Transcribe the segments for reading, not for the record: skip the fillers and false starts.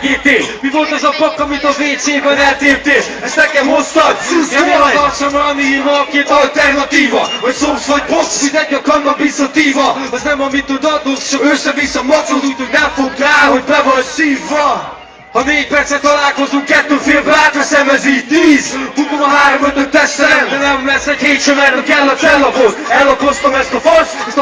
LGT. Mi volt az a pak, amit a WC-ben eltéptél? Ezt nekem hoztad? Nem az arcomra, ami írva a két alternatíva. Vagy szósz vagy box, mindegy a kannabisatíva. Az nem amit tud adnod, csak össze-vissza macod, úgy, hogy nem fog rá, hogy be vagy szívva. Ha 4 percet találkozunk, 2 félbe átveszem, ez így 10. Bukom a 3-5-öt tesztelem, de nem lesz egy hét sem, mert kell a cellapot. Ellapoztam ezt a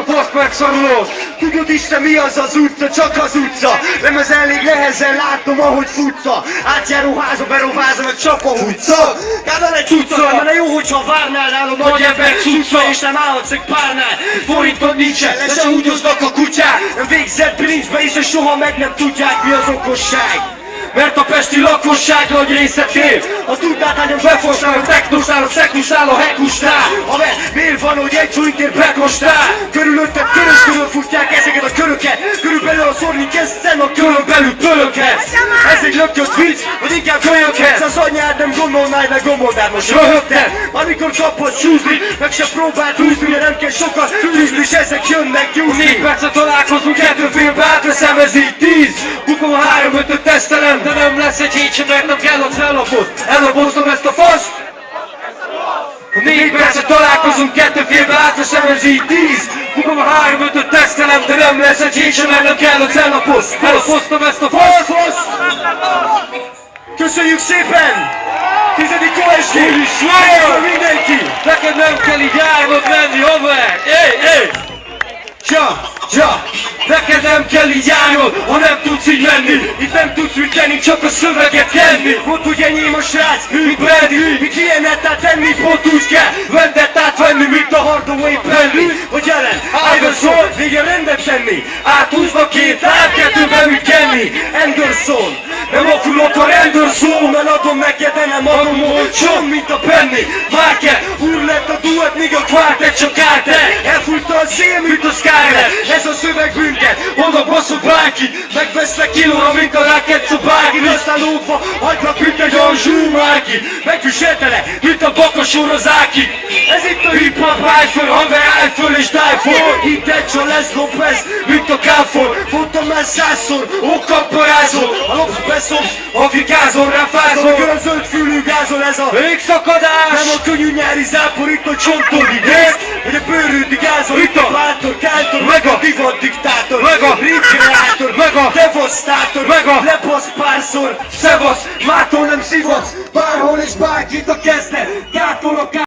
fasz megszorulós. Tudod Isten mi az az utca, csak az utca. Nem ez elég nehezen látom, ahogy futca. Átjáró háza, berovháza, meg csak a utca. Kádal egy utca, de jó, hogyha várnál nálom nagy ember cucca. És nem állhatsz egy párnál, forintod nincsen, le se húgyoznak a kutyák. Nem végzett bilincsbe is, és soha meg nem tudják, mi az okosság. Mert a pesti lakosság nagy része tév. Ha tudnád, hányan befosnál, a technosnál, a szeknusnál, a hekusnál. Haver, miért van, hogy egy forintért bekostál? Körülötted körül futják ezeket a köröket. Körülbelül a szórni kezdtem a körön belül pöröket. Ez egy lökött vicc, vagy inkább kölyökhez. Az anyád nem gondolnád, meg gomoldád most röhögted. Amikor kapod súzni, meg se próbáld húzni, de nem kell sokat tűzni, és ezek jönnek gyúzni. 4 percet találkozunk, 2 félbe átveszem, ez így 10. Bukom a 3-5-öt tesztelem, de nem lesz egy hét sem, mert nem kell a cellapot. Ellapoztam ezt a faszt. Ha 4 percet találkozunk, 2 félbe átveszem, ez így 10. Bukom a 3-5-öt tesztelem, de nem lesz egy hét sem, mert nem kell a cellapot. Ellapoztam ezt a faszt. Köszönjük szépen! 10. OSG! Mindenki! Neked nem kell így járnod menni, haver! Ja! Neked nem kell így járnod, ha nem tudsz így menni. Itt nem tudsz mit tenni, csak a szöveget kenni. Ott hogy enyém a srác, mint Brady. Mit ilyenet tenni, pont úgy kell vendettát venni, mint a Hardaway Penny. Vagy ellen, Iverson, végén rendet tenni. Áthúzva 2 lábkettőbe, mint Kenny Anderson. Nem a fulott a Anderson, mert adom neked, de nem adom olcsón, mint a Penny. Márke, úr lett a duett, míg a kvártet csak Carter. Elfújta a szél, mint a Skyler. Ez a szöveg bünket, oda baszol bárki. Megveszlek kilóra, mint a Rocket Szobági. Aztán lógva, hagylak, mint egy Anzsú Márki. Megviseltele, mint a Bakasor az Áki. Ez itt a hip-hop, állj föl, haver, állj föl és die for. Itt egy csal lesz Lopez, mint a Káfor. Mondtam már 100-szor, okkaparázol. A lopsz beszopsz, afrikázol, ráfázol. A zöld fülű gázol, ez a végszakadás. Nem a könnyű nyári zápor, itt a csontodi néz. Hogy a bőrűdi gázol, itt a bátor, kántor, meg a divat diktátor, meg a rekreátor, meg a devasztátor, meg a lepasz párszor. Szevasz, mától nem szivasz, bárhol és bárkit a kezdet, gátol a